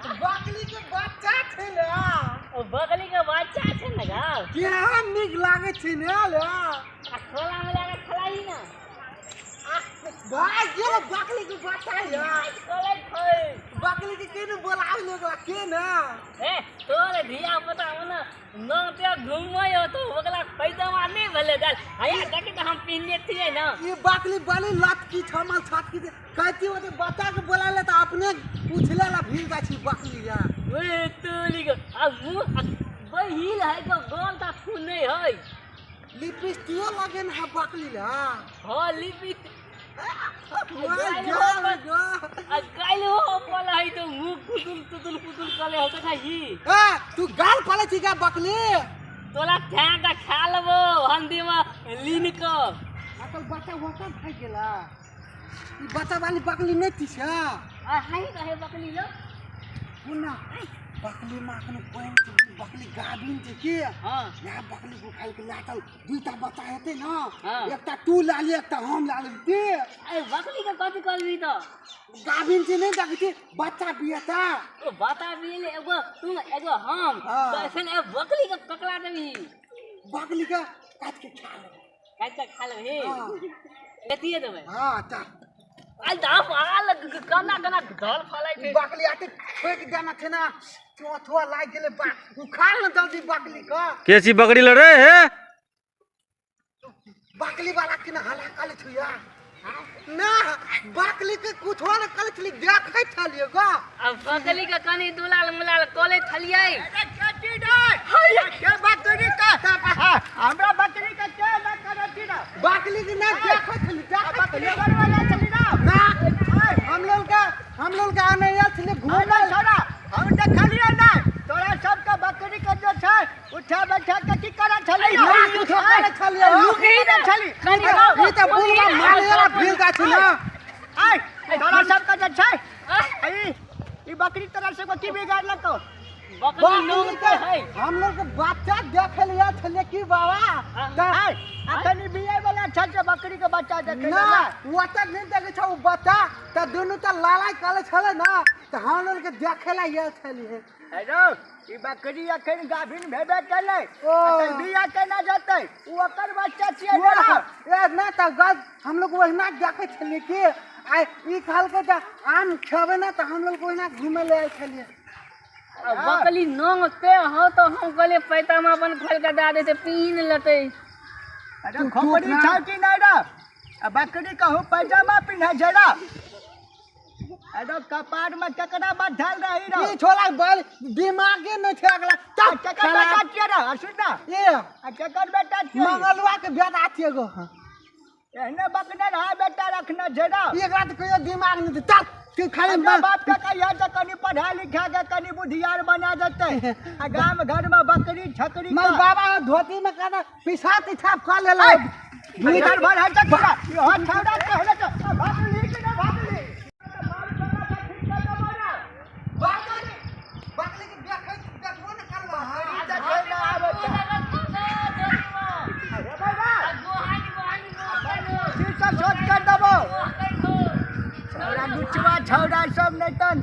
Buckley के बच्चा छे ना बकली के बच्चा छे ना गा क्या निक लागे छे ना ले खोला में लगा खलाई ना भाई ये बकली के बच्चा है खोले खोले बकली के केने बोलाव लोग के ना ए तोरे धिया पता हो ना न ते घूमय हो तो ओकला पैसा मार नहीं भले दल हया देखे तो हम पीने थिए ना ये बकली बड़ी लत की छमल छत की कहती हो तो बच्चा के बोला ले तो अपने पूछले ला भील जा छी बकली या ओए तोली को अब बहिल है को गोल ता खून नहीं है लिपस्टिक लगे ना बकली ला हां लिपस्टिक गाल हो बोला है तो मुंह कुतुल करे हो तो खाई ए तू गाल पाले छी का बकली तोला ध्यान का खा लेबो हंदी में लीन को अकल बच्चा वकल खाई गेला ई बच्चा वाली बकली नहीं थी छा आ हाई कहे बकली लो पुना बकली माखन कोइन बकली गाभिन छे के हां या बकली को खाई के लाटल दुईटा बच्चा हेते ना हाँ। एकटा तू लाली एकटा हम लाली दे ए बकली के कथि करबी तो गाभिन छे नहीं देखी बच्चा बियाता ओ बता बिल एगो तू एगो हम हाँ। तो ऐसे ए बकली के पकड़ा देबी बकली का काट के खा ले खा ले हे हां एतिए देबे हां ता आ दाफ आल कना ढल फलाई छे बकली आके फेंक देना थे ना चौथवा लाग गेले बा उखाड़ न जल्दी बकली का कैसी बकरी लड़ रहे हैं बकली वाला के ना हला काले छुया ना बकली के कुछवा न काले छली देखै छलिए गा अब बकली के कनी दुलाल मुलाल कोले थलिए अरे कटी दे के बकरी का हमरा बकरी का के ना करती ना बकली के ना देखै छली बकली वाला छली ना हम लोग का आने या छली घूमना छोड़ा हम देखलिए ना तोरा सब का बकरी का जो छै उठा बैठा के की करा छली उठा करे छली लुकी ना छली ई त बुलवा मारेला भील का छी ना आई तोरा सब का जो छै ई बकरी तोरा से को की बिगाड़ लतो बकली लोग के है हम लोग के बच्चा देखे लिया छले की बाबा अखनी बियाह वाला छल से बकरी के बच्चा देखे ना वो त नहीं देखे छ वो बच्चा त दोनों त लालाई काले छले ना त हम लोग के देखेला ये छली है हेलो ई बकरी अखन गाभिन भेबे चले अखन बियाह केना जतै वो ओकर बच्चा छियै ना ए ना त गज हम लोग वहिना देखे छले की आ ई खाल के त आम खेबे ना त हम लोग वहिना घूमे ले आइ छलिए बकली नंग ते हो तो हम कहले पैतामा अपन खोल के दा देते पीन लेते अरे खोपड़ी छाती नहीं रा बकरी कहू पैजामा पिन्हा जरा अरे कपार में चकरा बात ढाल रही रा ई छोला बल दिमागे नहीं थे अगला चकरा काटिया रा सुन ना ये चकर बेटा मंगलवा के बेटा छिए गो एने बकने रहा बेटा रखना जरा एक रात कोई दिमाग नहीं थे चल तू खाली बाप का कहिया त कनी पढ़ा लिखा के कनी बुधियार बना देते आ गांव घर में बकरी छकरी मन बाबा धोती में कहना पिसाब तिछाब कर लेला भीतर भर है चकरा यो छौड़ा के होले तो भागली कि ना भागली बकरी के देखो न करवा हां देखो ना आवे अरे बाबा सब छोड़ कर दबो छौड़ा दुचवा छौड़ा सब नहीं तन